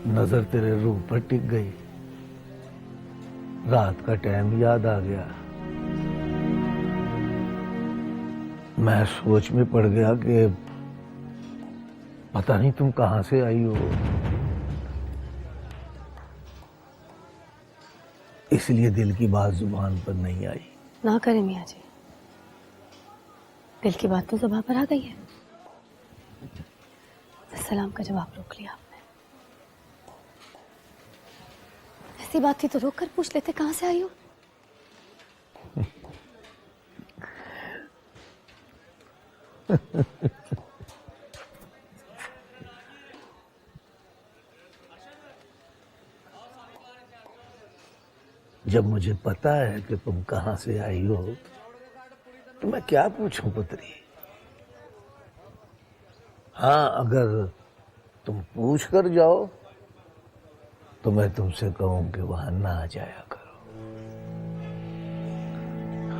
नजर तेरे रूप पर टिक गई। रात का टाइम याद आ गया। मैं सोच में पड़ गया कि पता नहीं तुम कहां से आई हो, इसलिए दिल की बात जुबान पर नहीं आई। ना करें मियाँ जी, दिल की बात तो ज़ुबान पर आ गई है। सलाम का जवाब रोक लिया आपने। ऐसी बात थी तो रोक कर पूछ लेते कहां से आई हो। जब मुझे पता है कि तुम कहां से आई हो तो मैं क्या पूछूं पुत्री। हाँ, अगर तुम पूछ कर जाओ तो मैं तुमसे कहूं कि वहां ना जाया करो।